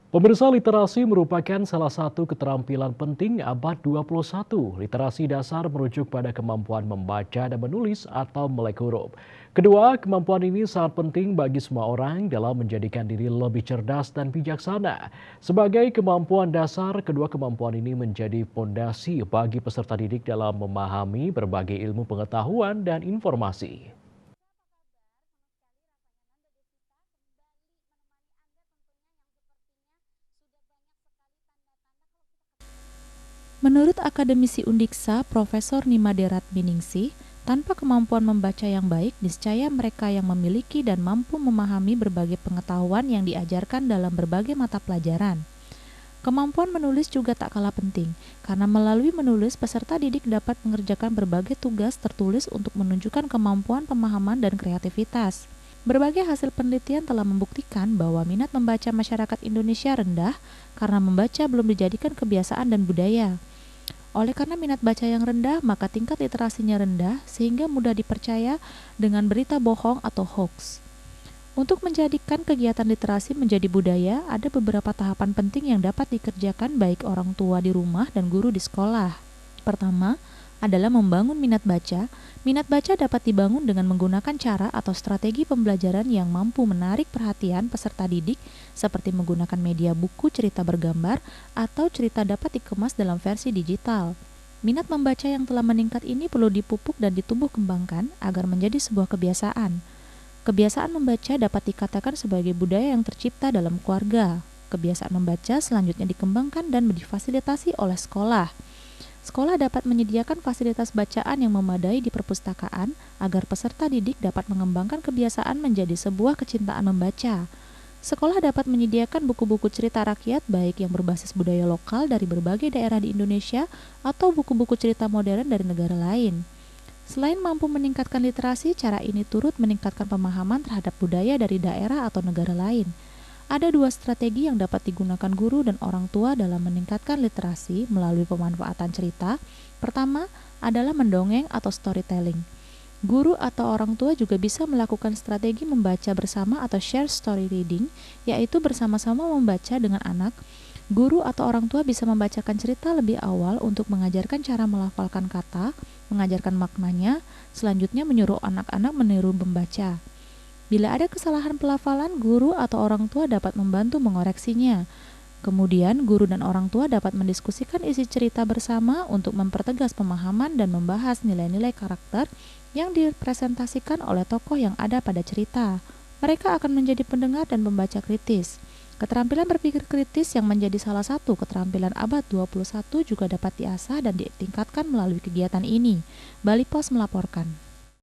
Pemirsa, literasi merupakan salah satu keterampilan penting abad 21. Literasi dasar merujuk pada kemampuan membaca dan menulis atau melek huruf. Kedua, kemampuan ini sangat penting bagi semua orang dalam menjadikan diri lebih cerdas dan bijaksana. Sebagai kemampuan dasar, kedua kemampuan ini menjadi fondasi bagi peserta didik dalam memahami berbagai ilmu pengetahuan dan informasi. Menurut akademisi Undiksa, Profesor Nimaderat Biningsih, tanpa kemampuan membaca yang baik, niscaya mereka yang memiliki dan mampu memahami berbagai pengetahuan yang diajarkan dalam berbagai mata pelajaran. Kemampuan menulis juga tak kalah penting, karena melalui menulis, peserta didik dapat mengerjakan berbagai tugas tertulis untuk menunjukkan kemampuan pemahaman dan kreativitas. Berbagai hasil penelitian telah membuktikan bahwa minat membaca masyarakat Indonesia rendah karena membaca belum dijadikan kebiasaan dan budaya. Oleh karena minat baca yang rendah, maka tingkat literasinya rendah sehingga mudah dipercaya dengan berita bohong atau hoax. Untuk menjadikan kegiatan literasi menjadi budaya, ada beberapa tahapan penting yang dapat dikerjakan baik orang tua di rumah dan guru di sekolah. Pertama, adalah membangun minat baca. Minat baca dapat dibangun dengan menggunakan cara atau strategi pembelajaran yang mampu menarik perhatian peserta didik, seperti menggunakan media buku cerita bergambar atau cerita dapat dikemas dalam versi digital. Minat membaca yang telah meningkat ini perlu dipupuk dan ditumbuh kembangkan agar menjadi sebuah kebiasaan. Kebiasaan membaca dapat dikatakan sebagai budaya yang tercipta dalam keluarga. Kebiasaan membaca selanjutnya dikembangkan dan difasilitasi oleh sekolah. Sekolah dapat menyediakan fasilitas bacaan yang memadai di perpustakaan agar peserta didik dapat mengembangkan kebiasaan menjadi sebuah kecintaan membaca. Sekolah dapat menyediakan buku-buku cerita rakyat baik yang berbasis budaya lokal dari berbagai daerah di Indonesia atau buku-buku cerita modern dari negara lain. Selain mampu meningkatkan literasi, cara ini turut meningkatkan pemahaman terhadap budaya dari daerah atau negara lain. Ada dua strategi yang dapat digunakan guru dan orang tua dalam meningkatkan literasi melalui pemanfaatan cerita. Pertama adalah mendongeng atau storytelling. Guru atau orang tua juga bisa melakukan strategi membaca bersama atau share story reading, yaitu bersama-sama membaca dengan anak. Guru atau orang tua bisa membacakan cerita lebih awal untuk mengajarkan cara melafalkan kata, mengajarkan maknanya, selanjutnya menyuruh anak-anak meniru membaca. Bila ada kesalahan pelafalan, guru atau orang tua dapat membantu mengoreksinya. Kemudian, guru dan orang tua dapat mendiskusikan isi cerita bersama untuk mempertegas pemahaman dan membahas nilai-nilai karakter yang dipresentasikan oleh tokoh yang ada pada cerita. Mereka akan menjadi pendengar dan pembaca kritis. Keterampilan berpikir kritis yang menjadi salah satu keterampilan abad 21 juga dapat diasah dan ditingkatkan melalui kegiatan ini. Bali Pos melaporkan.